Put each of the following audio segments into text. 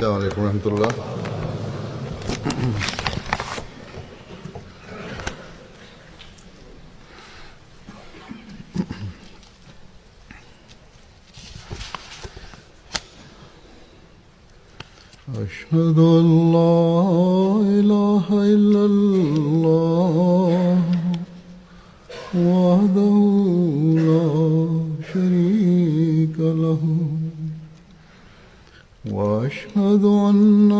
السلام عليكم ورحمة الله. أشهد أن لا إله إلا الله وحده لا شريك له وأشهد أن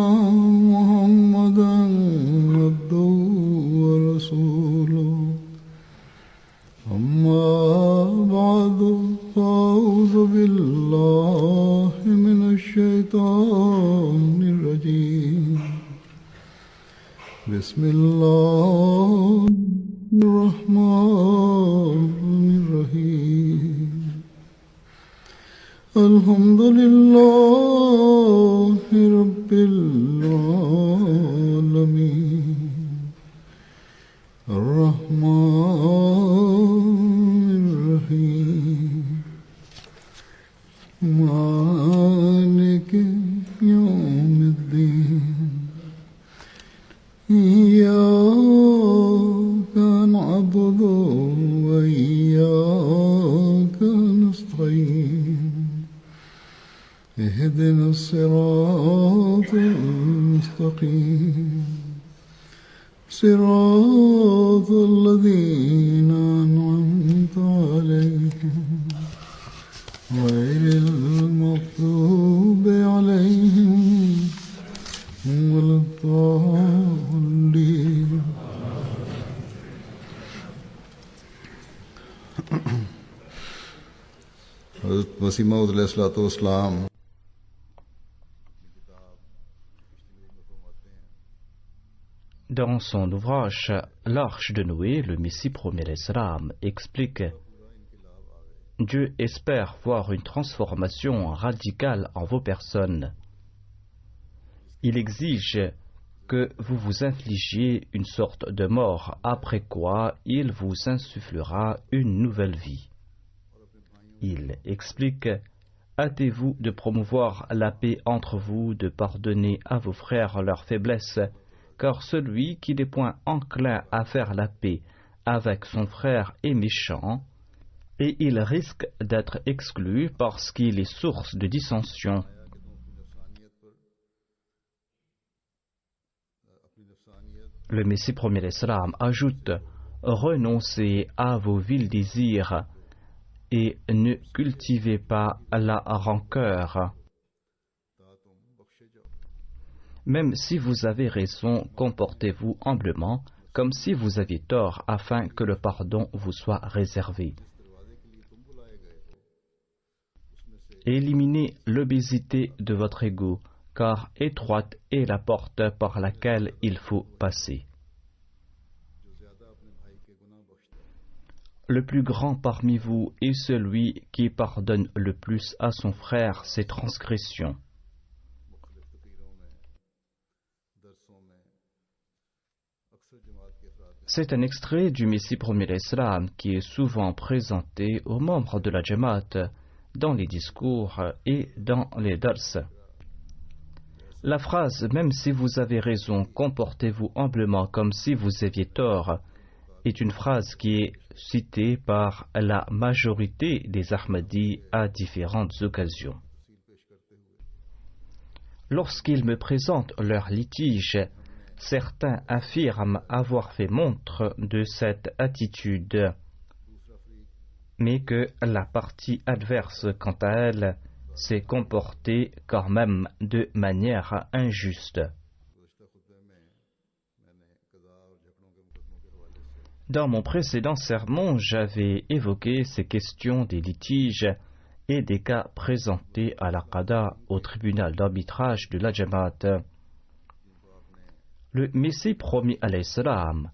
محمدا عبده ورسوله أما بعد فأعوذ بالله من الشيطان الرجيم بسم الله الرحمن الرحيم الحمد لله رب العالمين الرحمن الرحيم مالك يوم الدين إياك نعبد وإياك نستعين اهدنا الصراط المستقيم صراط الذين أنعمت عليهم غير المغضوب عليهم ولا الضالين. حضرت مسیح موعود علیہ الصلوۃ والسلام Dans son ouvrage L'Arche de Noé, le Messie premier l'Islam explique: Dieu espère voir une transformation radicale en vos personnes. Il exige que vous vous infligiez une sorte de mort, après quoi il vous insufflera une nouvelle vie. Il explique: hâtez-vous de promouvoir la paix entre vous, de pardonner à vos frères leurs faiblesses, car celui qui n'est point enclin à faire la paix avec son frère est méchant, et il risque d'être exclu parce qu'il est source de dissension. Le Messie premier l'Islam ajoute: renoncez à vos vils désirs et ne cultivez pas la rancœur. Même si vous avez raison, comportez-vous humblement, comme si vous aviez tort, afin que le pardon vous soit réservé. Éliminez l'obésité de votre ego, car étroite est la porte par laquelle il faut passer. Le plus grand parmi vous est celui qui pardonne le plus à son frère ses transgressions. C'est un extrait du Messie premier l'Islam qui est souvent présenté aux membres de la Jamaat dans les discours et dans les dars. La phrase « Même si vous avez raison, comportez-vous humblement comme si vous aviez tort » est une phrase qui est citée par la majorité des Ahmadis à différentes occasions. Lorsqu'ils me présentent leurs litiges, certains affirment avoir fait montre de cette attitude, mais que la partie adverse, quant à elle, s'est comportée quand même de manière injuste. Dans mon précédent sermon, j'avais évoqué ces questions des litiges et des cas présentés à la Qada, au tribunal d'arbitrage de la Jamaat. Le Messie promis alayhi salam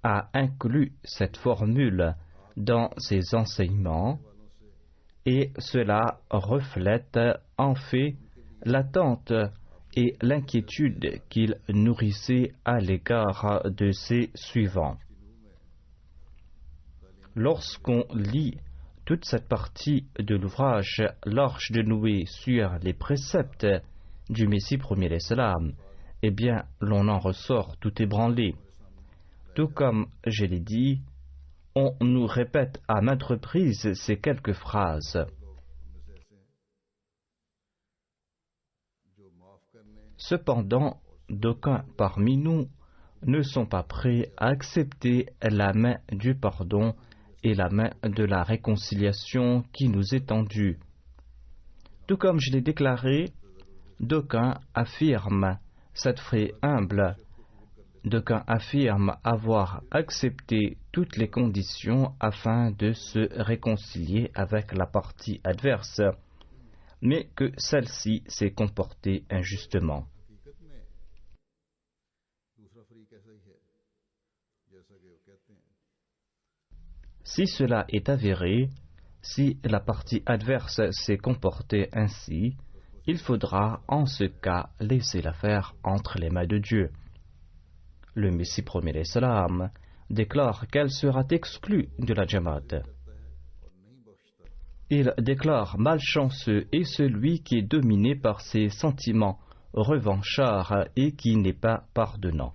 a inclus cette formule dans ses enseignements et cela reflète en fait l'attente et l'inquiétude qu'il nourrissait à l'égard de ses suivants. Lorsqu'on lit toute cette partie de l'ouvrage L'Arche de Noé sur les préceptes du Messie premier l'Islam, eh bien, l'on en ressort tout ébranlé. Tout comme je l'ai dit, on nous répète à maintes reprises ces quelques phrases. Cependant, d'aucuns parmi nous ne sont pas prêts à accepter la main du pardon et la main de la réconciliation qui nous est tendue. Tout comme je l'ai déclaré, d'aucuns affirment s'être fait humble, d'aucuns affirment avoir accepté toutes les conditions afin de se réconcilier avec la partie adverse, mais que celle-ci s'est comportée injustement. Si cela est avéré, si la partie adverse s'est comportée ainsi, il faudra en ce cas laisser l'affaire entre les mains de Dieu. Le Messie premier l'Islam déclare qu'elle sera exclue de la Jamaat. Il déclare malchanceux est celui qui est dominé par ses sentiments revanchards et qui n'est pas pardonnant.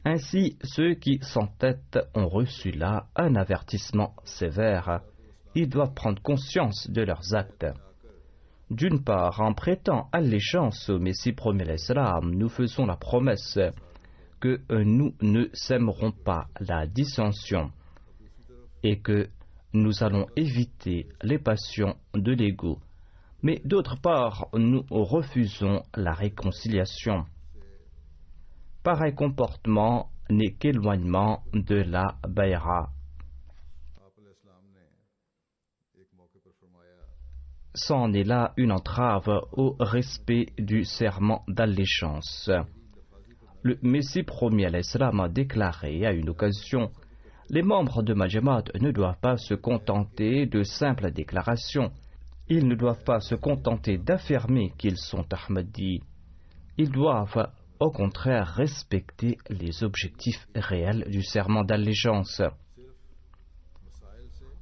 Ainsi, ceux qui s'entêtent ont reçu là un avertissement sévère. Ils doivent prendre conscience de leurs actes. D'une part, en prêtant allégeance au Messie premier l'Islam, nous faisons la promesse que nous ne sèmerons pas la dissension et que nous allons éviter les passions de l'ego. Mais d'autre part, nous refusons la réconciliation. Pareil comportement n'est qu'éloignement de la bayra. C'en est là une entrave au respect du serment d'allégeance. Le Messie premier l'Islam a déclaré à une occasion: les membres de ma Jamaat ne doivent pas se contenter de simples déclarations. Ils ne doivent pas se contenter d'affirmer qu'ils sont Ahmadis. Ils doivent au contraire respecter les objectifs réels du serment d'allégeance.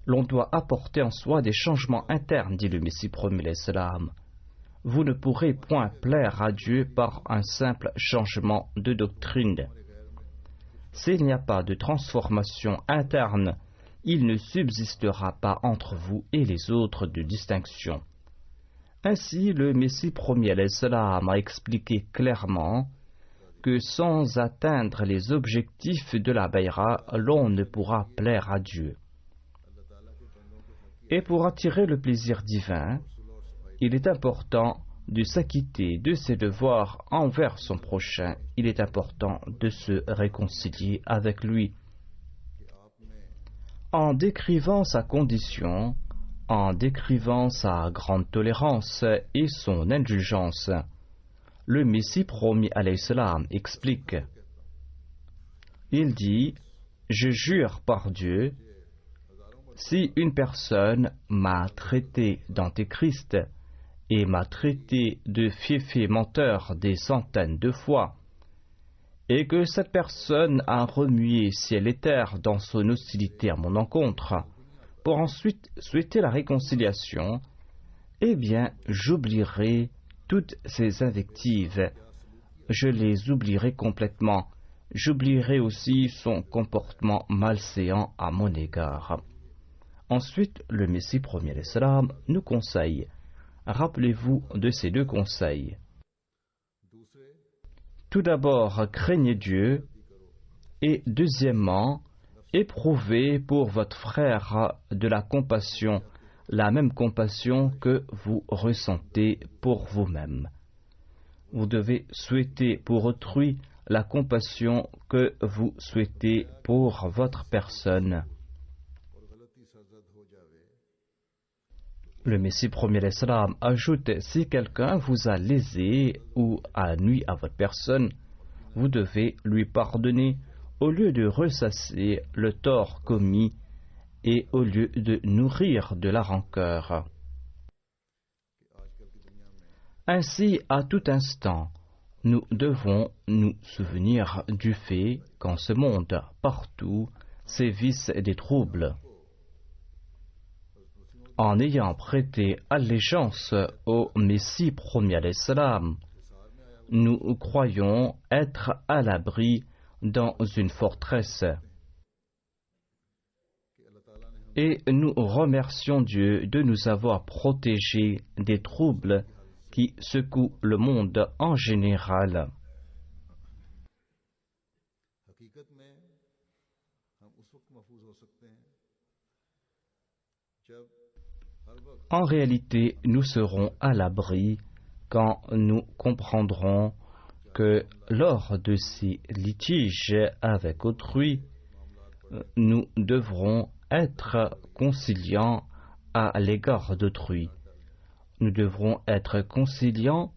L'on doit apporter en soi des changements internes, dit le Messie premier l'Islam. Vous ne pourrez point plaire à Dieu par un simple changement de doctrine. S'il n'y a pas de transformation interne, il ne subsistera pas entre vous et les autres de distinction. Ainsi, le Messie premier l'Islam a expliqué clairement que sans atteindre les objectifs de la bayra, l'on ne pourra plaire à Dieu. Et pour attirer le plaisir divin, il est important de s'acquitter de ses devoirs envers son prochain. Il est important de se réconcilier avec lui. En décrivant sa condition, en décrivant sa grande tolérance et son indulgence, le Messie promis alayhi salam explique. Il dit: je jure par Dieu, si une personne m'a traité d'antéchrist et m'a traité de fiefé menteur des centaines de fois, et que cette personne a remué ciel et terre dans son hostilité à mon encontre, pour ensuite souhaiter la réconciliation, eh bien, j'oublierai toutes ces invectives, je les oublierai complètement. J'oublierai aussi son comportement malséant à mon égard. Ensuite, le Messie premier l'Islam nous conseille. Rappelez-vous de ces deux conseils. Tout d'abord, craignez Dieu, et deuxièmement, éprouvez pour votre frère de la compassion, la même compassion que vous ressentez pour vous-même. Vous devez souhaiter pour autrui la compassion que vous souhaitez pour votre personne. Le Messie premier l'Islam ajoute: si quelqu'un vous a lésé ou a nui à votre personne, vous devez lui pardonner au lieu de ressasser le tort commis et au lieu de nourrir de la rancœur. Ainsi, à tout instant, nous devons nous souvenir du fait qu'en ce monde, partout, sévissent des troubles. en ayant prêté allégeance au Messie premier alayhi salam, nous croyons être à l'abri dans une forteresse. Et nous remercions Dieu de nous avoir protégés des troubles qui secouent le monde en général. En réalité, nous serons à l'abri quand nous comprendrons que lors de ces litiges avec autrui, nous devrons être conciliants à l'égard d'autrui. Nous devrons être conciliants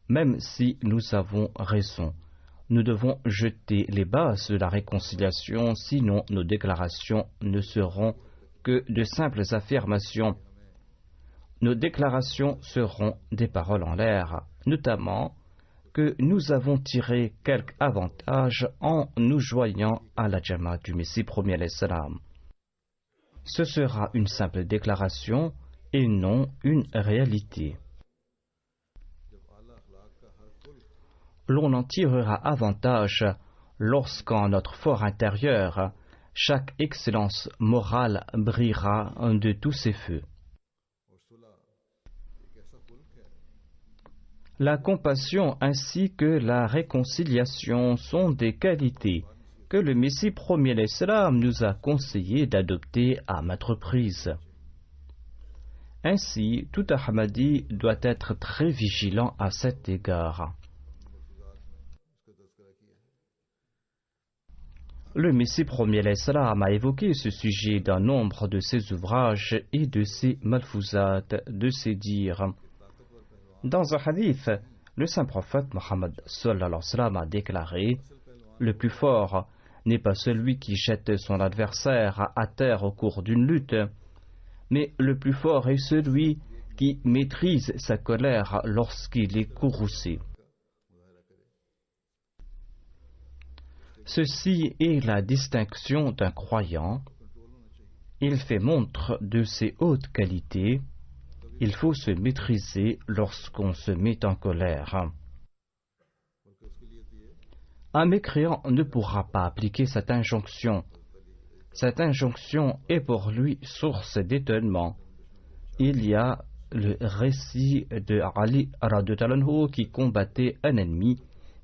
même si nous avons raison. Nous devons jeter les bases de la réconciliation, sinon nos déclarations ne seront que de simples affirmations. Nos déclarations seront des paroles en l'air, notamment que nous avons tiré quelque avantage en nous joignant à la Jamaat du Messie premier alayhi salam. Ce sera une simple déclaration et non une réalité. L'on en tirera avantage lorsqu'en notre fort intérieur, chaque excellence morale brillera de tous ses feux. La compassion ainsi que la réconciliation sont des qualités que le Messie premier alayhi salam nous a conseillé d'adopter à maintes reprises. Ainsi, tout Ahmadi doit être très vigilant à cet égard. Le Messie premier alayhi salam a évoqué ce sujet dans nombre de ses ouvrages et de ses malfouzat, de ses dires. Dans un hadith, le saint prophète Mohammed sallallahu alayhi wa sallam a déclaré: le plus fort n'est pas celui qui jette son adversaire à terre au cours d'une lutte, mais le plus fort est celui qui maîtrise sa colère lorsqu'il est courroucé. Ceci est la distinction d'un croyant. Il fait montre de ses hautes qualités. Il faut se maîtriser lorsqu'on se met en colère. Un mécréant ne pourra pas appliquer cette injonction. Cette injonction est pour lui source d'étonnement. Il y a le récit de Ali radhiyallahu anhu qui combattait un ennemi.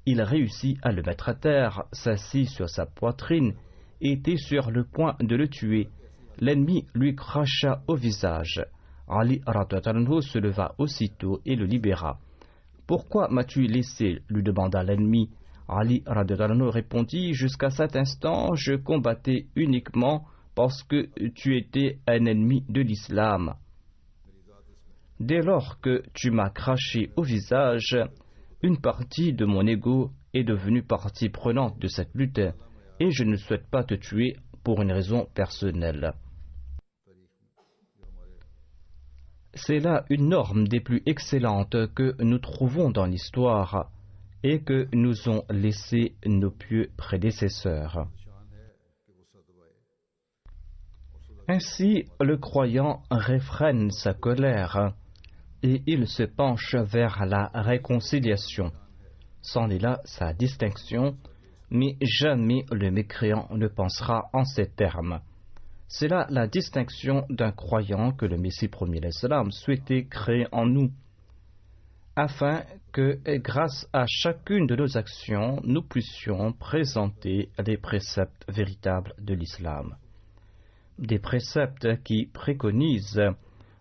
Il réussit à le mettre à terre, s'assit sur sa poitrine et était sur le point de le tuer. L'ennemi lui cracha au visage. Ali radhiyallahu anhu se leva aussitôt et le libéra. « Pourquoi m'as-tu laissé » lui demanda l'ennemi. Ali radhiyallahu anhu répondit: « Jusqu'à cet instant, je combattais uniquement parce que tu étais un ennemi de l'islam. Dès lors que tu m'as craché au visage, une partie de mon ego est devenue partie prenante de cette lutte et je ne souhaite pas te tuer pour une raison personnelle. » C'est là une norme des plus excellentes que nous trouvons dans l'histoire et que nous ont laissé nos pieux prédécesseurs. Ainsi, le croyant réfrène sa colère et il se penche vers la réconciliation. C'en est là sa distinction, mais jamais le mécréant ne pensera en ces termes. C'est là la distinction d'un croyant que le Messie premier alayhi salam souhaitait créer en nous, afin que, grâce à chacune de nos actions, nous puissions présenter les préceptes véritables de l'islam. Des préceptes qui préconisent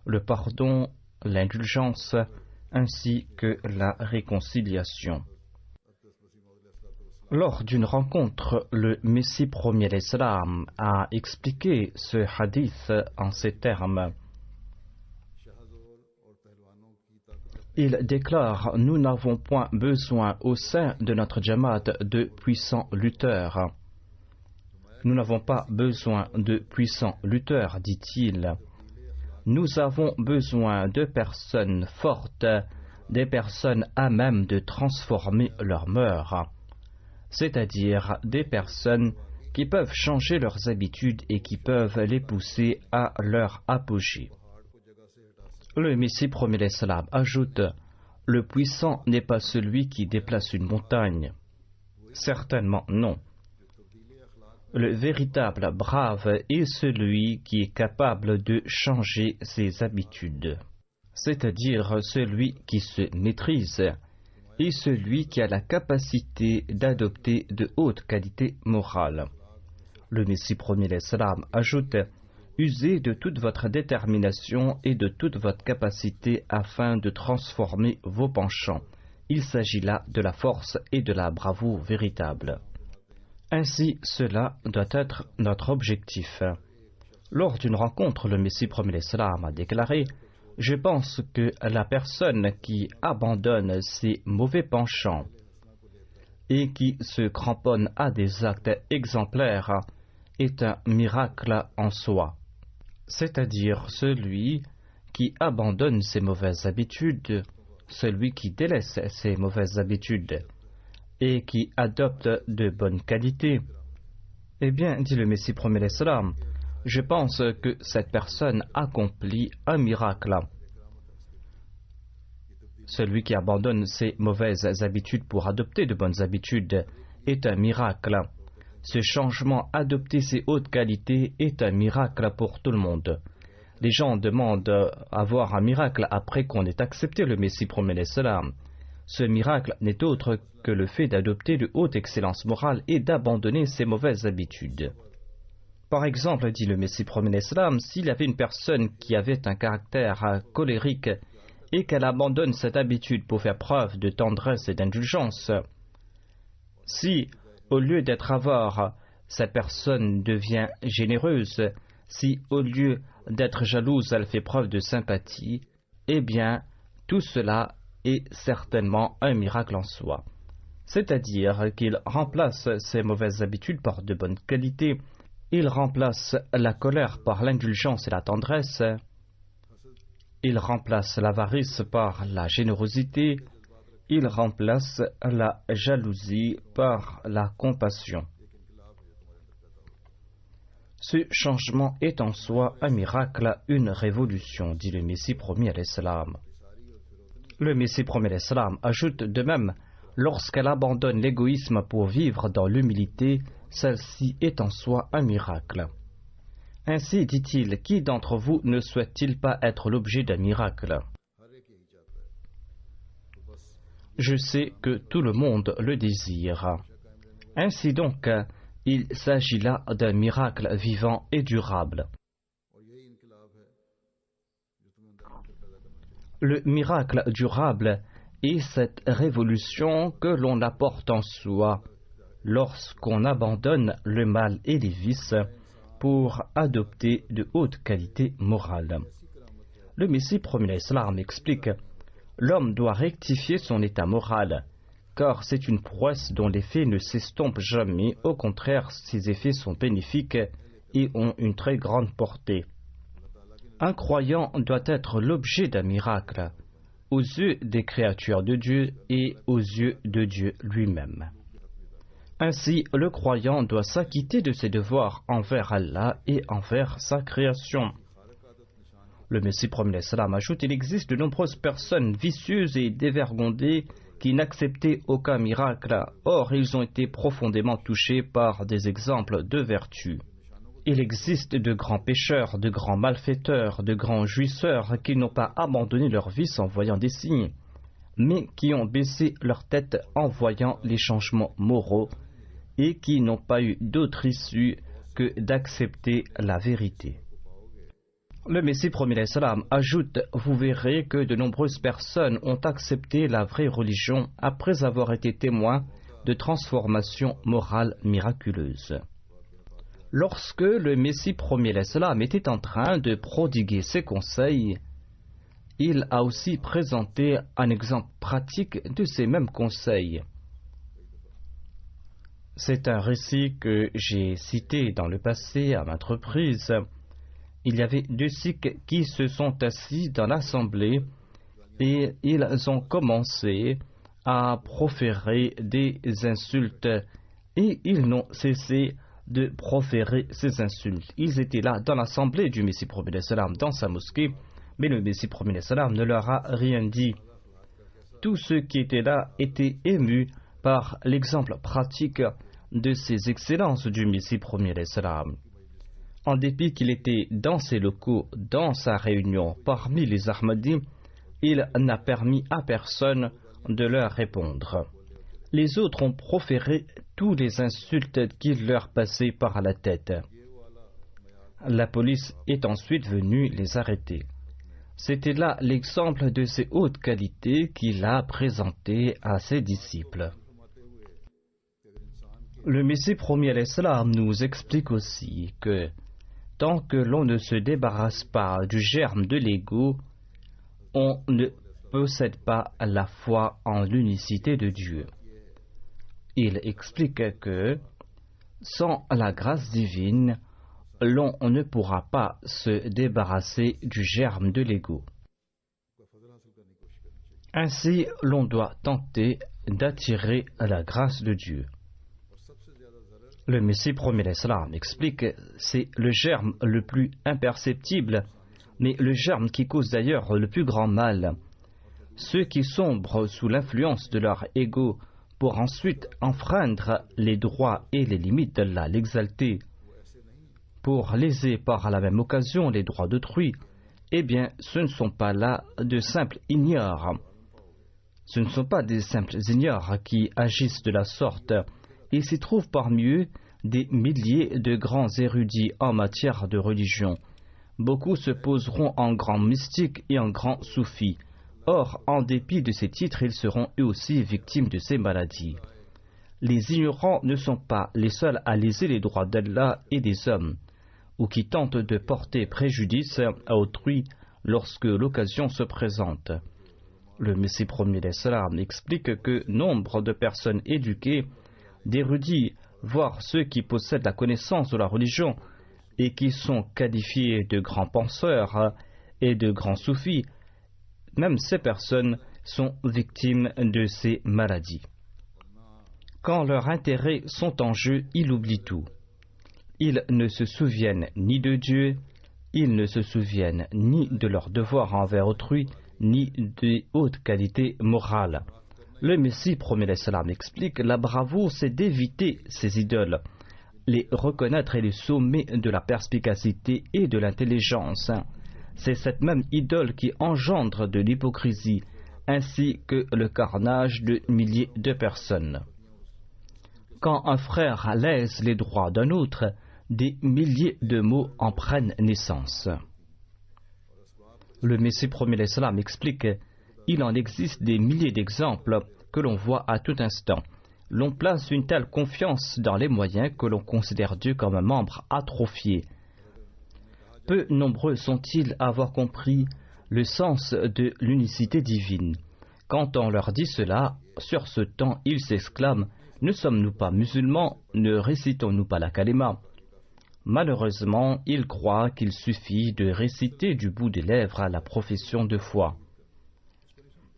le pardon, l'indulgence, ainsi que la réconciliation. Lors d'une rencontre, le Messie premier alayhi salam a expliqué ce hadith en ces termes. Il déclare: nous n'avons point besoin au sein de notre Jamaat de puissants lutteurs. Nous n'avons pas besoin de puissants lutteurs, dit-il. Nous avons besoin de personnes fortes, des personnes à même de transformer leurs mœurs, c'est-à-dire des personnes qui peuvent changer leurs habitudes et qui peuvent les pousser à leur apogée. Le Messie premier l'Islam ajoute: le puissant n'est pas celui qui déplace une montagne. Certainement non. Le véritable brave est celui qui est capable de changer ses habitudes, c'est-à-dire celui qui se maîtrise et celui qui a la capacité d'adopter de hautes qualités morales. Le Messie premier l'Islam ajoute: usez de toute votre détermination et de toute votre capacité afin de transformer vos penchants. Il s'agit là de la force et de la bravoure véritable. Ainsi, cela doit être notre objectif. Lors d'une rencontre, le Messie premier l'Islam a déclaré: je pense que la personne qui abandonne ses mauvais penchants et qui se cramponne à des actes exemplaires est un miracle en soi. C'est-à-dire celui qui abandonne ses mauvaises habitudes, celui qui délaisse ses mauvaises habitudes et qui adopte de bonnes qualités. Eh bien, dit le Messie premier l'Islam, je pense que cette personne accomplit un miracle. Celui qui abandonne ses mauvaises habitudes pour adopter de bonnes habitudes est un miracle. Ce changement, adopter ces hautes qualités, est un miracle pour tout le monde. Les gens demandent à voir un miracle après qu'on ait accepté le Messie premier l'Islam. Ce miracle n'est autre que le fait d'adopter de hautes excellences morales et d'abandonner ses mauvaises habitudes. Par exemple, dit le Messie premier l'Islam, s'il y avait une personne qui avait un caractère colérique et qu'elle abandonne cette habitude pour faire preuve de tendresse et d'indulgence, si, au lieu d'être avare, cette personne devient généreuse, si, au lieu d'être jalouse, elle fait preuve de sympathie, eh bien, tout cela est certainement un miracle en soi. C'est-à-dire qu'il remplace ses mauvaises habitudes par de bonnes qualités, il remplace la colère par l'indulgence et la tendresse, il remplace l'avarice par la générosité, il remplace la jalousie par la compassion. Ce changement est en soi un miracle, une révolution, dit le Messie premier l'Islam. Le Messie premier l'Islam ajoute de même: lorsqu'elle abandonne l'égoïsme pour vivre dans l'humilité, celle-ci est en soi un miracle. Ainsi, dit-il, qui d'entre vous ne souhaite-t-il pas être l'objet d'un miracle? Je sais que tout le monde le désire. Ainsi donc, il s'agit là d'un miracle vivant et durable. Le miracle durable est cette révolution que l'on apporte en soi lorsqu'on abandonne le mal et les vices pour adopter de hautes qualités morales. Le Messie premier l'Islam explique: l'homme doit rectifier son état moral, car c'est une prouesse dont l'effet ne s'estompe jamais, au contraire, ses effets sont bénéfiques et ont une très grande portée. Un croyant doit être l'objet d'un miracle, aux yeux des créatures de Dieu et aux yeux de Dieu lui-même. Ainsi, le croyant doit s'acquitter de ses devoirs envers Allah et envers sa création. Le Messie premier l'Islam ajoute: il existe de nombreuses personnes vicieuses et dévergondées qui n'acceptaient aucun miracle. Or, ils ont été profondément touchés par des exemples de vertu. Il existe de grands pécheurs, de grands malfaiteurs, de grands jouisseurs qui n'ont pas abandonné leur vice en voyant des signes, mais qui ont baissé leur tête en voyant les changements moraux et qui n'ont pas eu d'autre issue que d'accepter la vérité. Le Messie premier l'Islam ajoute: vous verrez que de nombreuses personnes ont accepté la vraie religion après avoir été témoins de transformations morales miraculeuses. Lorsque le Messie premier l'Islam était en train de prodiguer ses conseils, il a aussi présenté un exemple pratique de ces mêmes conseils. C'est un récit que j'ai cité dans le passé à maintes reprises. Il y avait deux Sikhs qui se sont assis dans l'assemblée et ils ont commencé à proférer des insultes et ils n'ont cessé de proférer ces insultes. Ils étaient là dans l'assemblée du Messie premier l'Islam, dans sa mosquée, Mais le Messie premier salam ne leur a rien dit. Tous ceux qui étaient là étaient émus par l'exemple pratique de ces excellences du Messie premier salam. En dépit qu'il était dans ses locaux, dans sa réunion, parmi les Ahmadis, il n'a permis à personne de leur répondre. Les autres ont proféré toutes les insultes qui leur passaient par la tête. La police est ensuite venue les arrêter. C'était là l'exemple de ces hautes qualités qu'il a présenté à ses disciples. Le Messie premier l'Islam nous explique aussi que tant que l'on ne se débarrasse pas du germe de l'ego, on ne possède pas la foi en l'unicité de Dieu. Il explique que sans la grâce divine, l'on ne pourra pas se débarrasser du germe de l'ego. Ainsi, l'on doit tenter d'attirer la grâce de Dieu. Le Messie premier l'Islam explique que c'est le germe le plus imperceptible, mais le germe qui cause d'ailleurs le plus grand mal. Ceux qui sombrent sous l'influence de leur ego pour ensuite enfreindre les droits et les limites d'Allah l'exalté, pour léser par la même occasion les droits d'autrui, eh bien, ce ne sont pas là de simples ignares. Ce ne sont pas des simples ignares qui agissent de la sorte. Il s'y trouve parmi eux des milliers de grands érudits en matière de religion. Beaucoup se poseront en grands mystiques et en grands soufis. Or, en dépit de ces titres, ils seront eux aussi victimes de ces maladies. Les ignorants ne sont pas les seuls à léser les droits d'Allah et des hommes, ou qui tentent de porter préjudice à autrui lorsque l'occasion se présente. Le Messie premier l'Islam explique que nombre de personnes éduquées, d'érudits, voire ceux qui possèdent la connaissance de la religion et qui sont qualifiés de grands penseurs et de grands soufis, même ces personnes sont victimes de ces maladies. Quand leurs intérêts sont en jeu, ils oublient tout. Ils ne se souviennent ni de Dieu, ils ne se souviennent ni de leurs devoirs envers autrui, ni des hautes qualités morales. Le Messie premier l'Islam explique: la bravoure, c'est d'éviter ces idoles, les reconnaître et les sommer de la perspicacité et de l'intelligence. C'est cette même idole qui engendre de l'hypocrisie, ainsi que le carnage de milliers de personnes. Quand un frère lèse les droits d'un autre, des milliers de maux en prennent naissance. Le Messie premier l'Islam explique: il en existe des milliers d'exemples que l'on voit à tout instant. L'on place une telle confiance dans les moyens que l'on considère Dieu comme un membre atrophié. Peu nombreux sont-ils à avoir compris le sens de l'unicité divine. Quand on leur dit cela, sur ce temps, ils s'exclament: ne sommes-nous pas musulmans? Ne récitons-nous pas la kalima? Malheureusement, ils croient qu'il suffit de réciter du bout des lèvres la profession de foi.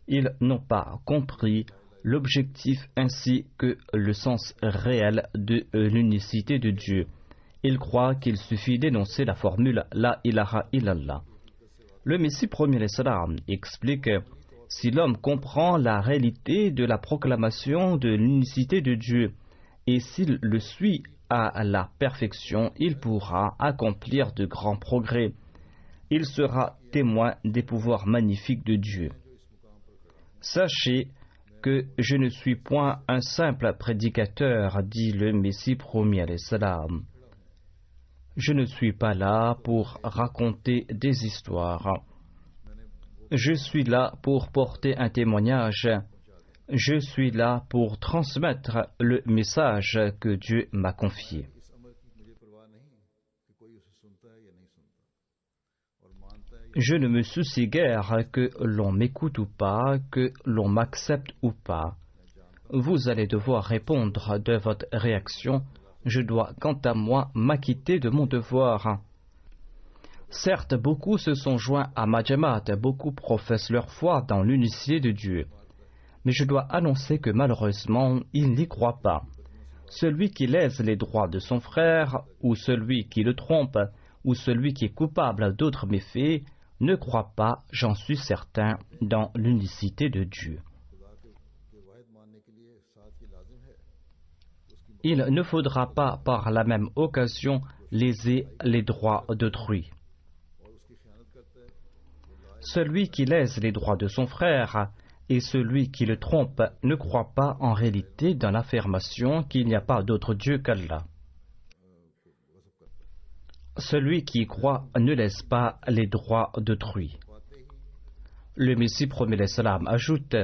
Ils n'ont pas compris l'objectif ainsi que le sens réel de l'unicité de Dieu. Ils croient qu'il suffit d'énoncer la formule La ilaha illallah. Le Messie premier l'Islam explique: si l'homme comprend la réalité de la proclamation de l'unicité de Dieu et s'il le suit à la perfection, il pourra accomplir de grands progrès. Il sera témoin des pouvoirs magnifiques de Dieu. Sachez que je ne suis point un simple prédicateur, dit le Messie premier l'Islam. Je ne suis pas là pour raconter des histoires. Je suis là pour porter un témoignage. Je suis là pour transmettre le message que Dieu m'a confié. Je ne me soucie guère que l'on m'écoute ou pas, que l'on m'accepte ou pas. Vous allez devoir répondre de votre réaction. Je dois, quant à moi, m'acquitter de mon devoir. Certes, beaucoup se sont joints à ma Jamaat, beaucoup professent leur foi dans l'unicité de Dieu. Mais je dois annoncer que malheureusement, ils n'y croient pas. Celui qui lèse les droits de son frère, ou celui qui le trompe, ou celui qui est coupable d'autres méfaits, ne croit pas, j'en suis certain, dans l'unicité de Dieu. Il ne faudra pas, par la même occasion, léser les droits d'autrui. Celui qui lèse les droits de son frère et celui qui le trompe ne croit pas en réalité dans l'affirmation qu'il n'y a pas d'autre Dieu qu'Allah. Celui qui croit ne laisse pas les droits d'autrui. Le Messie promet l'Islam ajoute: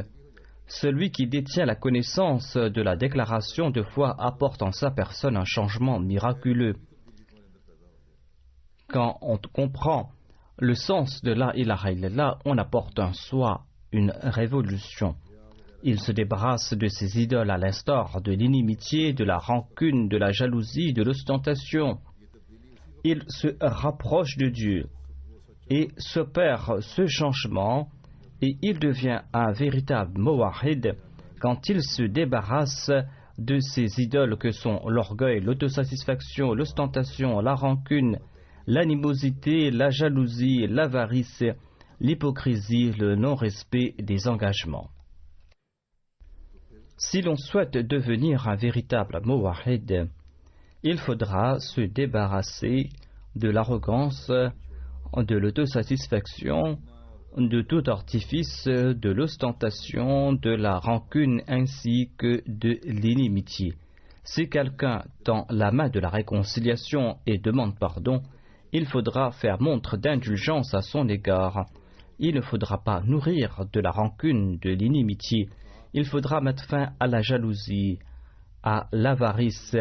celui qui détient la connaissance de la déclaration de foi apporte en sa personne un changement miraculeux. Quand on comprend le sens de la ilaha illallah, on apporte en soi une révolution. Il se débarrasse de ses idoles à l'instar de l'inimitié, de la rancune, de la jalousie, de l'ostentation. Il se rapproche de Dieu et s'opère ce changement et il devient un véritable muwahhid quand il se débarrasse de ces idoles que sont l'orgueil, l'autosatisfaction, l'ostentation, la rancune, l'animosité, la jalousie, l'avarice, l'hypocrisie, le non-respect des engagements. Si l'on souhaite devenir un véritable muwahhid, il faudra se débarrasser de l'arrogance, de l'autosatisfaction, de tout artifice, de l'ostentation, de la rancune ainsi que de l'inimitié. Si quelqu'un tend la main de la réconciliation et demande pardon, il faudra faire montre d'indulgence à son égard. Il ne faudra pas nourrir de la rancune, de l'inimitié. Il faudra mettre fin à la jalousie, à l'avarice,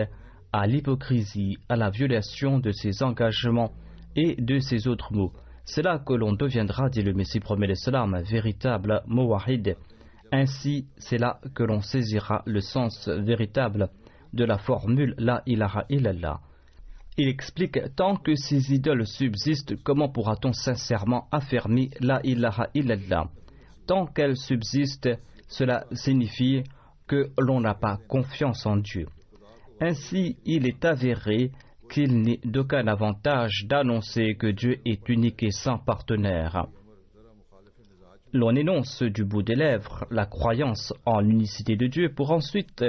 à l'hypocrisie, à la violation de ses engagements et de ses autres mots. C'est là que l'on deviendra, dit le Messie promet l'Islam, un véritable muwahhid. Ainsi, c'est là que l'on saisira le sens véritable de la formule La ilaha illallah. Il explique: tant que ces idoles subsistent, comment pourra-t-on sincèrement affirmer La ilaha illallah? Tant qu'elles subsistent, cela signifie que l'on n'a pas confiance en Dieu. Ainsi, il est avéré qu'il n'est d'aucun avantage d'annoncer que Dieu est unique et sans partenaire. L'on énonce du bout des lèvres la croyance en l'unicité de Dieu pour ensuite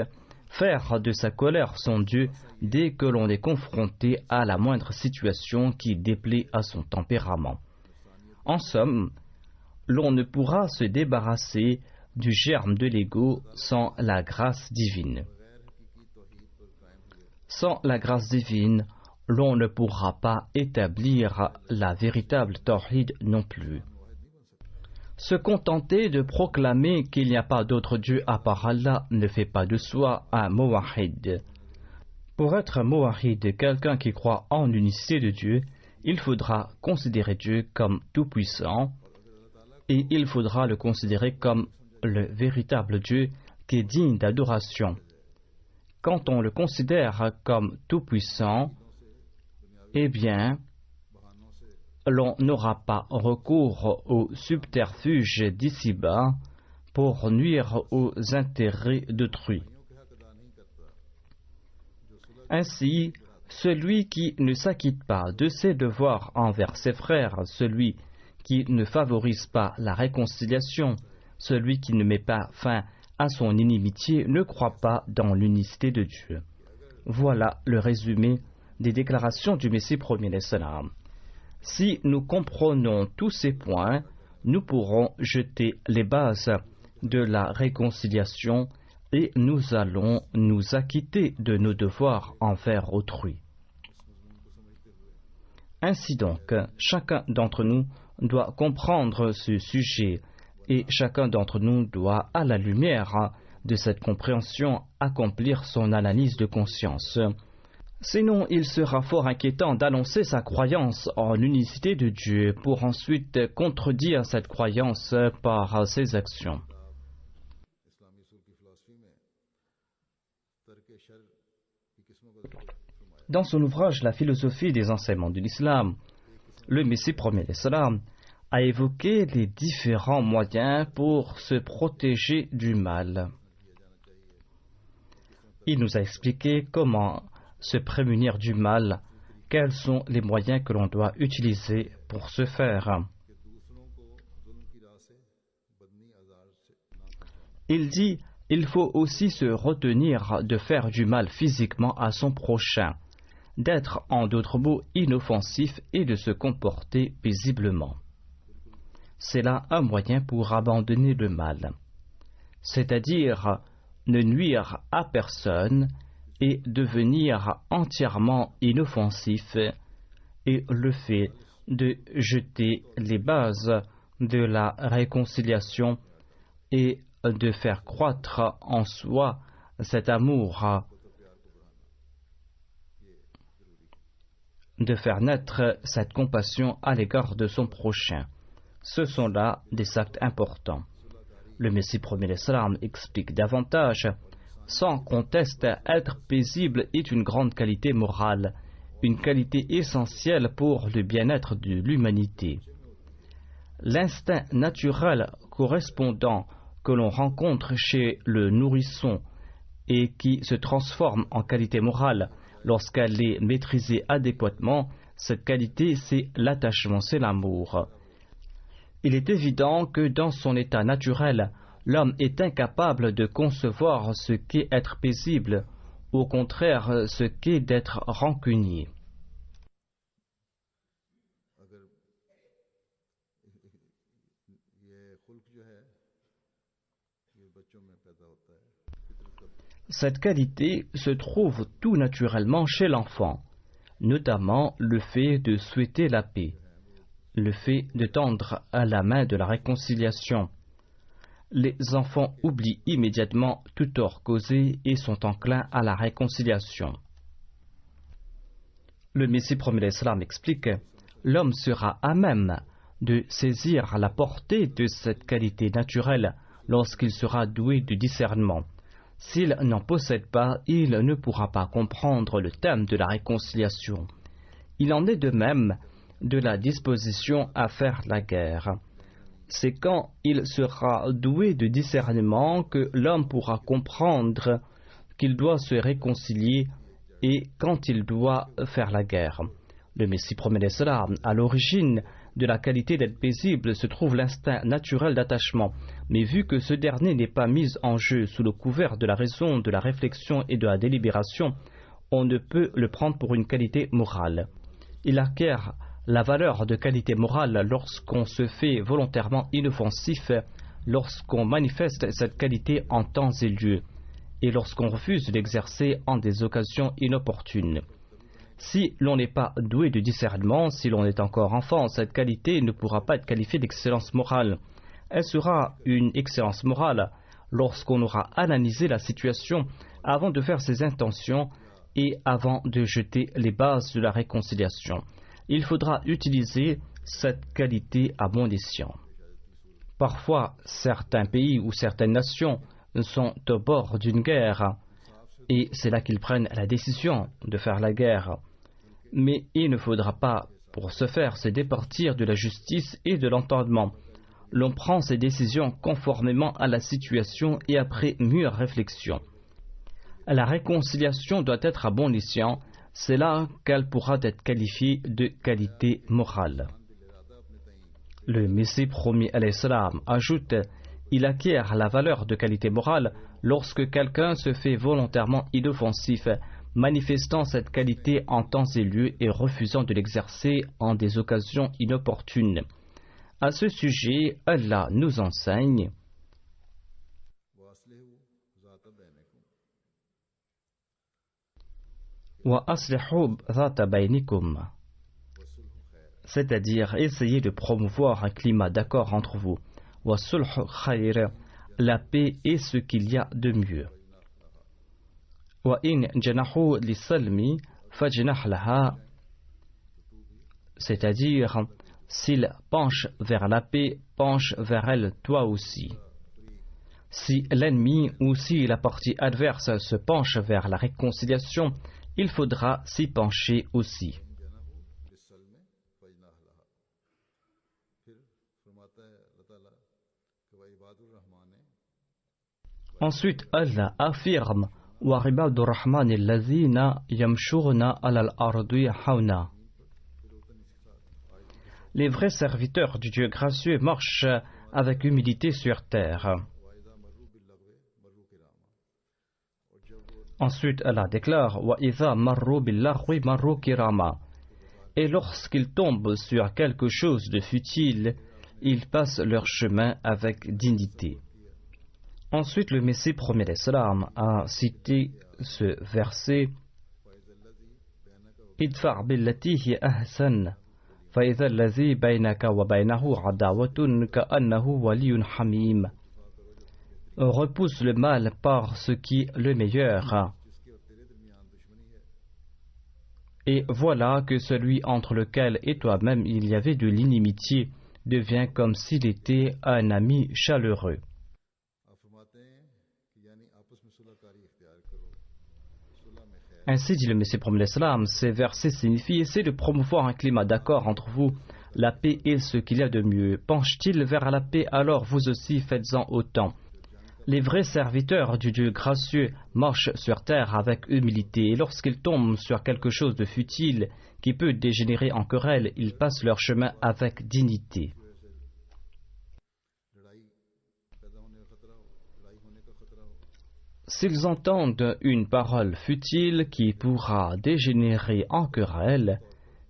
faire de sa colère son Dieu dès que l'on est confronté à la moindre situation qui déplaît à son tempérament. En somme, l'on ne pourra se débarrasser du germe de l'ego sans la grâce divine. Sans la grâce divine, l'on ne pourra pas établir la véritable tawhid non plus. Se contenter de proclamer qu'il n'y a pas d'autre Dieu à part Allah ne fait pas de soi un muwahhid. Pour être un muwahhid, quelqu'un qui croit en l'unicité de Dieu, il faudra considérer Dieu comme tout-puissant et il faudra le considérer comme le véritable Dieu qui est digne d'adoration. Quand on le considère comme tout-puissant, eh bien, l'on n'aura pas recours aux subterfuges d'ici-bas pour nuire aux intérêts d'autrui. Ainsi, celui qui ne s'acquitte pas de ses devoirs envers ses frères, celui qui ne favorise pas la réconciliation, celui qui ne met pas fin à son inimitié, ne croit pas dans l'unicité de Dieu. Voilà le résumé des déclarations du Messie premier l'Islam. Si nous comprenons tous ces points, nous pourrons jeter les bases de la réconciliation et nous allons nous acquitter de nos devoirs envers autrui. Ainsi donc, chacun d'entre nous doit comprendre ce sujet et chacun d'entre nous doit, à la lumière de cette compréhension, accomplir son analyse de conscience. Sinon, il sera fort inquiétant d'annoncer sa croyance en l'unicité de Dieu pour ensuite contredire cette croyance par ses actions. Dans son ouvrage La philosophie des enseignements de l'islam, le Messie premier l'Islam a évoqué les différents moyens pour se protéger du mal. Il nous a expliqué comment se prémunir du mal, quels sont les moyens que l'on doit utiliser pour ce faire. Il dit, il faut aussi se retenir de faire du mal physiquement à son prochain, d'être en d'autres mots inoffensif et de se comporter paisiblement. C'est là un moyen pour abandonner le mal, c'est-à-dire ne nuire à personne et devenir entièrement inoffensif, et le fait de jeter les bases de la réconciliation et de faire croître en soi cet amour, de faire naître cette compassion à l'égard de son prochain. Ce sont là des actes importants. Le Messie premier l'Islam explique davantage. Sans conteste, être paisible est une grande qualité morale, une qualité essentielle pour le bien-être de l'humanité. L'instinct naturel correspondant que l'on rencontre chez le nourrisson et qui se transforme en qualité morale lorsqu'elle est maîtrisée adéquatement, cette qualité c'est l'attachement, c'est l'amour. Il est évident que dans son état naturel, l'homme est incapable de concevoir ce qu'est être paisible, au contraire ce qu'est d'être rancunier. Cette qualité se trouve tout naturellement chez l'enfant, notamment le fait de souhaiter la paix, le fait de tendre à la main de la réconciliation. Les enfants oublient immédiatement tout tort causé et sont enclins à la réconciliation. Le Messie premier l'Islam explique: l'homme sera à même de saisir la portée de cette qualité naturelle lorsqu'il sera doué de discernement. S'il n'en possède pas, il ne pourra pas comprendre le thème de la réconciliation. Il en est de même de la disposition à faire la guerre. C'est quand il sera doué de discernement que l'homme pourra comprendre qu'il doit se réconcilier et quand il doit faire la guerre. Le Messie premier l'Islam, à l'origine de la qualité d'être paisible se trouve l'instinct naturel d'attachement, mais vu que ce dernier n'est pas mis en jeu sous le couvert de la raison, de la réflexion et de la délibération, on ne peut le prendre pour une qualité morale. Il acquiert la valeur de qualité morale lorsqu'on se fait volontairement inoffensif, lorsqu'on manifeste cette qualité en temps et lieu, et lorsqu'on refuse d'exercer en des occasions inopportunes. Si l'on n'est pas doué de discernement, si l'on est encore enfant, cette qualité ne pourra pas être qualifiée d'excellence morale. Elle sera une excellence morale lorsqu'on aura analysé la situation avant de faire ses intentions et avant de jeter les bases de la réconciliation. Il faudra utiliser cette qualité à bon escient. Parfois, certains pays ou certaines nations sont au bord d'une guerre et c'est là qu'ils prennent la décision de faire la guerre. Mais il ne faudra pas, pour ce faire, se départir de la justice et de l'entendement. L'on prend ces décisions conformément à la situation et après mûre réflexion. La réconciliation doit être à bon escient, c'est là qu'elle pourra être qualifiée de qualité morale. Le Messie premier al-Islam ajoute: il acquiert la valeur de qualité morale lorsque quelqu'un se fait volontairement inoffensif, manifestant cette qualité en temps et lieu et refusant de l'exercer en des occasions inopportunes. À ce sujet, Allah nous enseigne: wa aslihu dhata baynikum, c'est-à-dire essayez de promouvoir un climat d'accord entre vous. Wa sulh khayr, la paix est ce qu'il y a de mieux. Wa in janahu lisalmi fajnah laha, c'est-à-dire s'il penche vers la paix, penche vers elle toi aussi. Si l'ennemi ou si la partie adverse se penche vers la réconciliation, il faudra s'y pencher aussi. Ensuite, Allah affirme: wa ibadur rahman allazina yamshuruna alal ardi hauna. Les vrais serviteurs du Dieu gracieux marchent avec humilité sur terre. Ensuite, Allah déclare « Wa idha marru bil-laghwi marru kirama » et lorsqu'ils tombent sur quelque chose de futile, ils passent leur chemin avec dignité. Ensuite, le Messie premier l'Islam a cité ce verset « Idfa' billati hi ahsan fa idha allazi baynaka wa baynahu adawatun ka'annahu waliyyun hamim » Repousse le mal par ce qui est le meilleur. Et voilà que celui entre lequel et toi-même il y avait de l'inimitié devient comme s'il était un ami chaleureux. Ainsi dit le Messie prophète l'Islam, ces versets signifient essayer de promouvoir un climat d'accord entre vous. La paix est ce qu'il y a de mieux. Penche-t-il vers la paix, alors vous aussi faites-en autant. Les vrais serviteurs du Dieu gracieux marchent sur terre avec humilité et lorsqu'ils tombent sur quelque chose de futile qui peut dégénérer en querelle, ils passent leur chemin avec dignité. S'ils entendent une parole futile qui pourra dégénérer en querelle,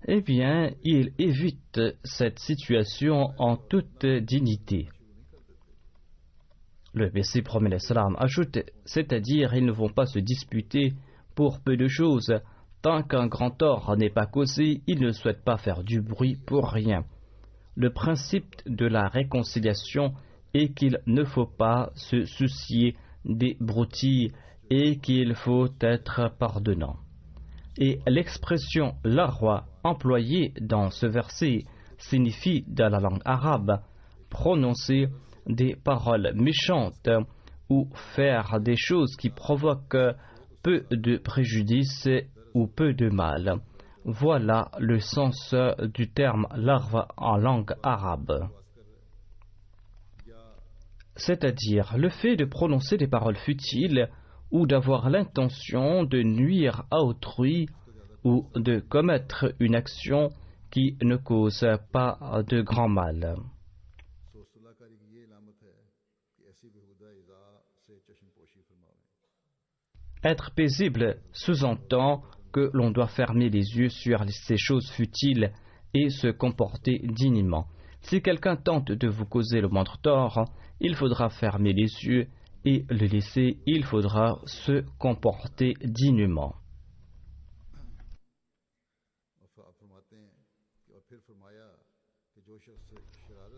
eh bien, ils évitent cette situation en toute dignité. Le Messie promet l'Islam ajoute, c'est-à-dire ils ne vont pas se disputer pour peu de choses. Tant qu'un grand tort n'est pas causé, ils ne souhaitent pas faire du bruit pour rien. Le principe de la réconciliation est qu'il ne faut pas se soucier des broutilles et qu'il faut être pardonnant. Et l'expression « l'arwa » employée dans ce verset signifie dans la langue arabe prononcer des paroles méchantes ou faire des choses qui provoquent peu de préjudice ou peu de mal. Voilà le sens du terme larva en langue arabe. C'est-à-dire le fait de prononcer des paroles futiles ou d'avoir l'intention de nuire à autrui ou de commettre une action qui ne cause pas de grand mal. Être paisible sous-entend que l'on doit fermer les yeux sur ces choses futiles et se comporter dignement. Si quelqu'un tente de vous causer le moindre tort, il faudra fermer les yeux et le laisser, il faudra se comporter dignement.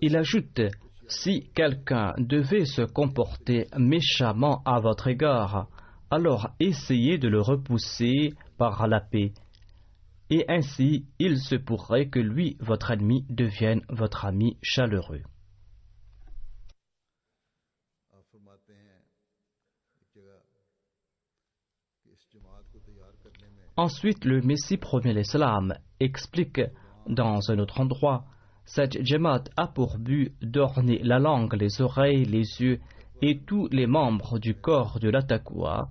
Il ajoute, si quelqu'un devait se comporter méchamment à votre égard, alors essayez de le repousser par la paix. Et ainsi, il se pourrait que lui, votre ennemi, devienne votre ami chaleureux. Ensuite, le Messie premier l'Islam explique dans un autre endroit, cette Jamaat a pour but d'orner la langue, les oreilles, les yeux et tous les membres du corps de la taqwa,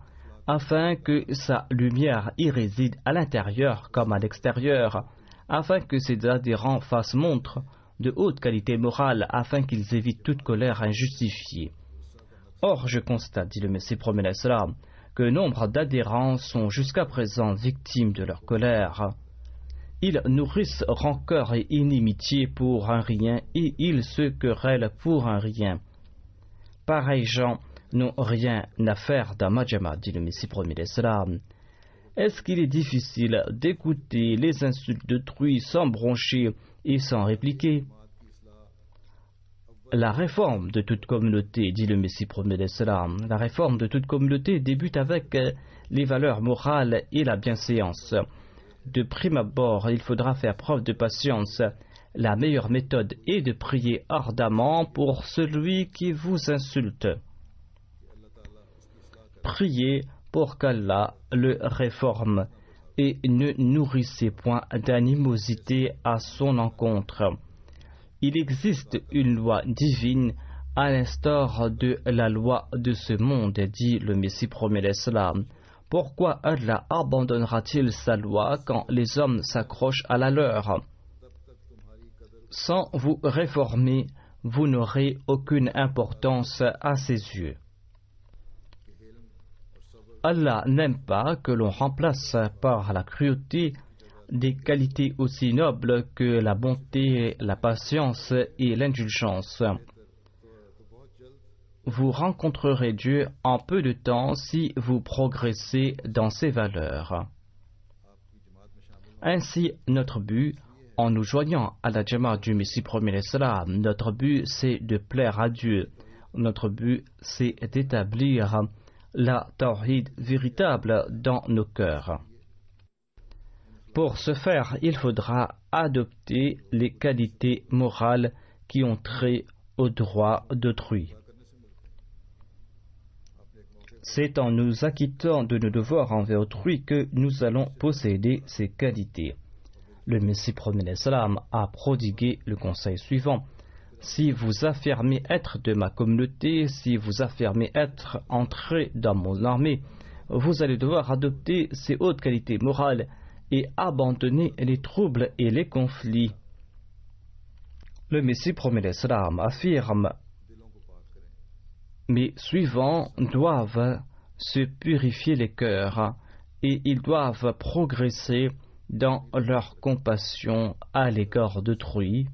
afin que sa lumière y réside à l'intérieur comme à l'extérieur, afin que ses adhérents fassent montre de haute qualité morale, afin qu'ils évitent toute colère injustifiée. Or, je constate, dit le Messie promet l'Islam, que nombre d'adhérents sont jusqu'à présent victimes de leur colère. Ils nourrissent rancœur et inimitié pour un rien et ils se querellent pour un rien. Pareils gens n'ont rien à faire dans ma Jamaat, dit le Messie premier l'Islam. Est-ce qu'il est difficile d'écouter les insultes d'autrui sans broncher et sans répliquer? La réforme de toute communauté, dit le Messie premier l'Islam, la réforme de toute communauté débute avec les valeurs morales et la bienséance. De prime abord, il faudra faire preuve de patience. La meilleure méthode est de prier ardemment pour celui qui vous insulte. Priez pour qu'Allah le réforme et ne nourrissez point d'animosité à son encontre. Il existe une loi divine à l'instar de la loi de ce monde, dit le Messie premier l'Islam. Pourquoi Allah abandonnera-t-il sa loi quand les hommes s'accrochent à la leur? Sans vous réformer, vous n'aurez aucune importance à ses yeux. Allah n'aime pas que l'on remplace par la cruauté des qualités aussi nobles que la bonté, la patience et l'indulgence. Vous rencontrerez Dieu en peu de temps si vous progressez dans ces valeurs. Ainsi, notre but, en nous joignant à la Jamaat du Messie premier l'Islam, notre but c'est de plaire à Dieu. Notre but c'est d'établir la tawhid véritable dans nos cœurs. Pour ce faire, il faudra adopter les qualités morales qui ont trait aux droits d'autrui. C'est en nous acquittant de nos devoirs envers autrui que nous allons posséder ces qualités. Le Messie premier l'Islam a prodigué le conseil suivant. Si vous affirmez être de ma communauté, si vous affirmez être entré dans mon armée, vous allez devoir adopter ces hautes qualités morales et abandonner les troubles et les conflits. Le Messie premier l'Islam affirme: mes suivants doivent se purifier les cœurs et ils doivent progresser dans leur compassion à l'égard d'autrui,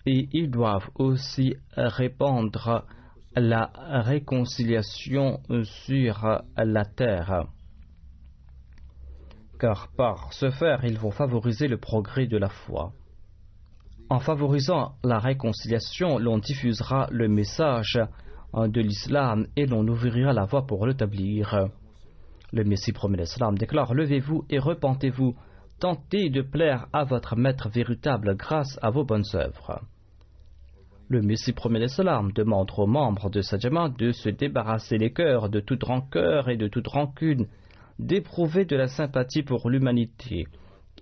et ils doivent aussi répandre la réconciliation sur la terre, car par ce faire ils vont favoriser le progrès de la foi. En favorisant la réconciliation, l'on diffusera le message de l'islam et l'on ouvrira la voie pour l'établir. Le Messie premier l'Islam déclare: levez-vous et repentez-vous, tentez de plaire à votre maître véritable grâce à vos bonnes œuvres. Le Messie premier l'Islam demande aux membres de sa Jamaat de se débarrasser les cœurs de toute rancœur et de toute rancune, d'éprouver de la sympathie pour l'humanité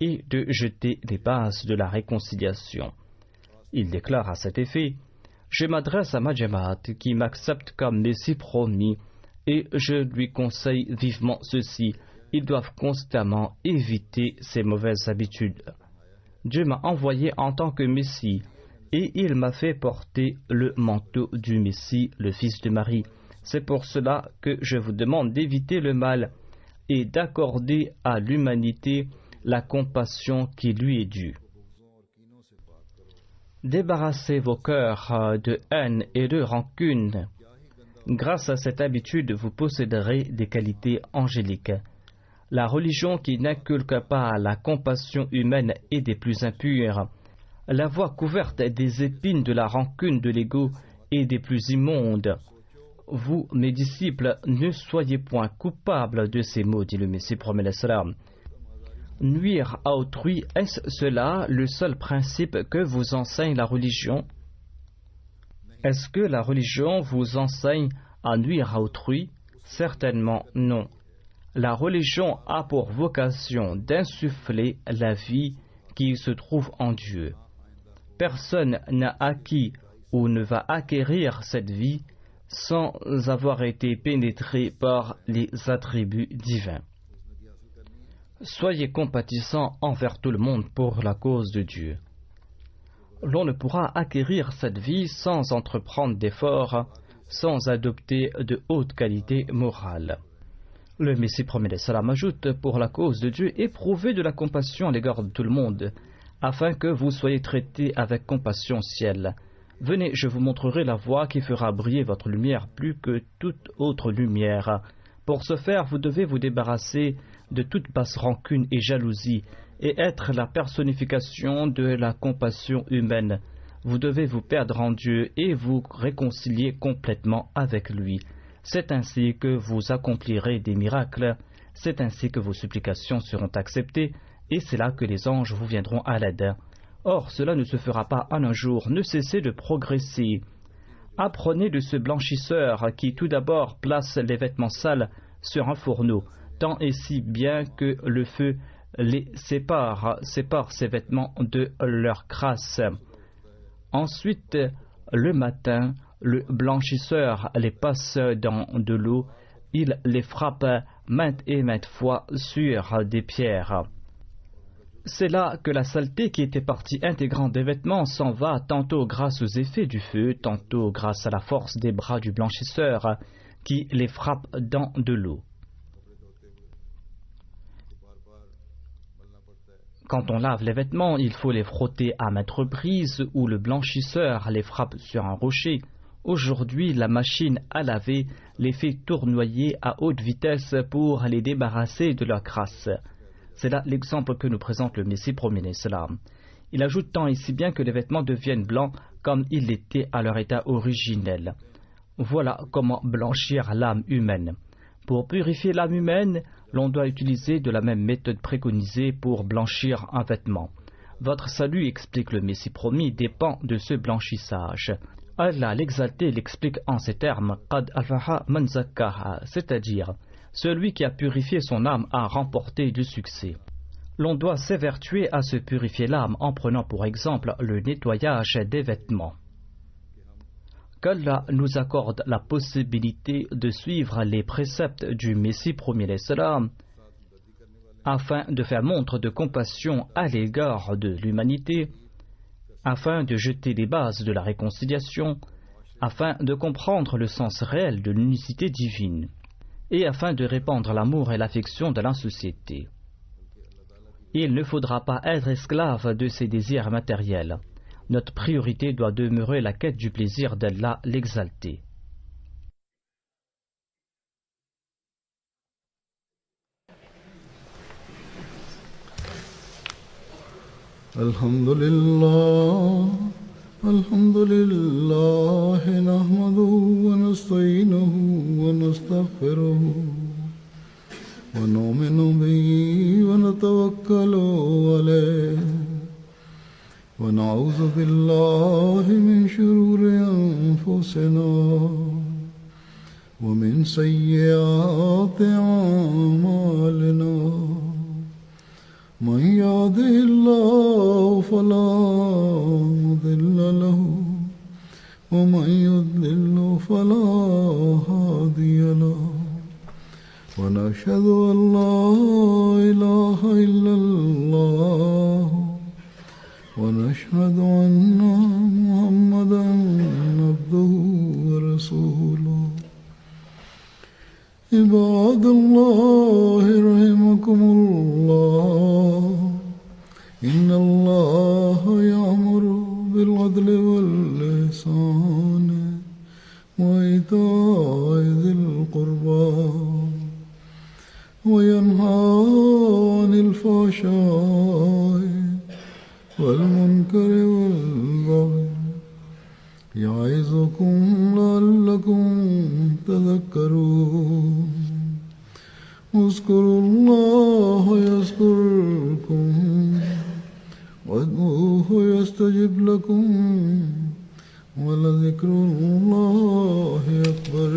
et de jeter les bases de la réconciliation. Il déclare à cet effet: je m'adresse à ma Jamaat qui m'accepte comme Messie promis et je lui conseille vivement ceci: ils doivent constamment éviter ces mauvaises habitudes. Dieu m'a envoyé en tant que Messie et il m'a fait porter le manteau du Messie, le fils de Marie. C'est pour cela que je vous demande d'éviter le mal et d'accorder à l'humanité la compassion qui lui est due. Débarrassez vos cœurs de haine et de rancune. Grâce à cette habitude, vous posséderez des qualités angéliques. La religion qui n'inculque pas la compassion humaine est des plus impures. La voie couverte des épines de la rancune de l'ego est des plus immondes. Vous, mes disciples, ne soyez point coupables de ces maux, dit le Messie premier l'Islam. Nuire à autrui, est-ce cela le seul principe que vous enseigne la religion? Est-ce que la religion vous enseigne à nuire à autrui? Certainement non. La religion a pour vocation d'insuffler la vie qui se trouve en Dieu. Personne n'a acquis ou ne va acquérir cette vie sans avoir été pénétré par les attributs divins. Soyez compatissants envers tout le monde pour la cause de Dieu. L'on ne pourra acquérir cette vie sans entreprendre d'efforts, sans adopter de hautes qualités morales. Le Messie premier l'Islam ajoute: pour la cause de Dieu, éprouvez de la compassion à l'égard de tout le monde, afin que vous soyez traités avec compassion au ciel. Venez, je vous montrerai la voie qui fera briller votre lumière plus que toute autre lumière. Pour ce faire, vous devez vous débarrasser de toute basse rancune et jalousie et être la personnification de la compassion humaine. Vous devez vous perdre en Dieu et vous réconcilier complètement avec lui. C'est ainsi que vous accomplirez des miracles, c'est ainsi que vos supplications seront acceptées et c'est là que les anges vous viendront à l'aide. Or, cela ne se fera pas en un jour, ne cessez de progresser. Apprenez de ce blanchisseur qui tout d'abord place les vêtements sales sur un fourneau, tant et si bien que le feu les sépare ces vêtements de leur crasse. Ensuite, le matin, le blanchisseur les passe dans de l'eau, il les frappe maintes et maintes fois sur des pierres. C'est là que la saleté qui était partie intégrante des vêtements s'en va tantôt grâce aux effets du feu, tantôt grâce à la force des bras du blanchisseur, qui les frappe dans de l'eau. Quand on lave les vêtements, il faut les frotter à maintes reprises ou le blanchisseur les frappe sur un rocher. Aujourd'hui, la machine à laver les fait tournoyer à haute vitesse pour les débarrasser de leur crasse. C'est là l'exemple que nous présente le Messie premier l'Islam. Il ajoute tant et si bien que les vêtements deviennent blancs comme ils l'étaient à leur état originel. Voilà comment blanchir l'âme humaine. Pour purifier l'âme humaine, l'on doit utiliser de la même méthode préconisée pour blanchir un vêtement. Votre salut, explique le Messie promis, dépend de ce blanchissage. Allah l'exalté l'explique en ces termes, Qad afaha man zakkaha, c'est-à-dire celui qui a purifié son âme a remporté du succès. L'on doit s'évertuer à se purifier l'âme en prenant pour exemple le nettoyage des vêtements. Qu'Allah nous accorde la possibilité de suivre les préceptes du Messie premier l'Islam afin de faire montre de compassion à l'égard de l'humanité, afin de jeter les bases de la réconciliation, afin de comprendre le sens réel de l'unicité divine, et afin de répandre l'amour et l'affection dans la société. Il ne faudra pas être esclave de ses désirs matériels. Notre priorité doit demeurer la quête du plaisir d'Allah l'exalté. Alhamdulillah, nahmaduhu wa nasta'inuhu wa nastaghfiruhu wa nu'minu bihi wa natawakkalu alayhi wa na'udhu billahi min shururi anfusina wa min sayyiati a'malina. من يهده الله فلا مضل له ومن يضلل فلا هادي له ونشهد أن لا إله إلا الله ونشهد أن محمدا عبده ورسوله. عباد الله رحمكم الله إن الله يأمر بالعدل والإحسان وإيتاء ذي القربى وينهى عن الفحشاء والمنكر والبغي يعظكم لعلكم تذكرون. اذكروا الله يذكركم وادعوه يستجب لكم ولذكر الله أكبر.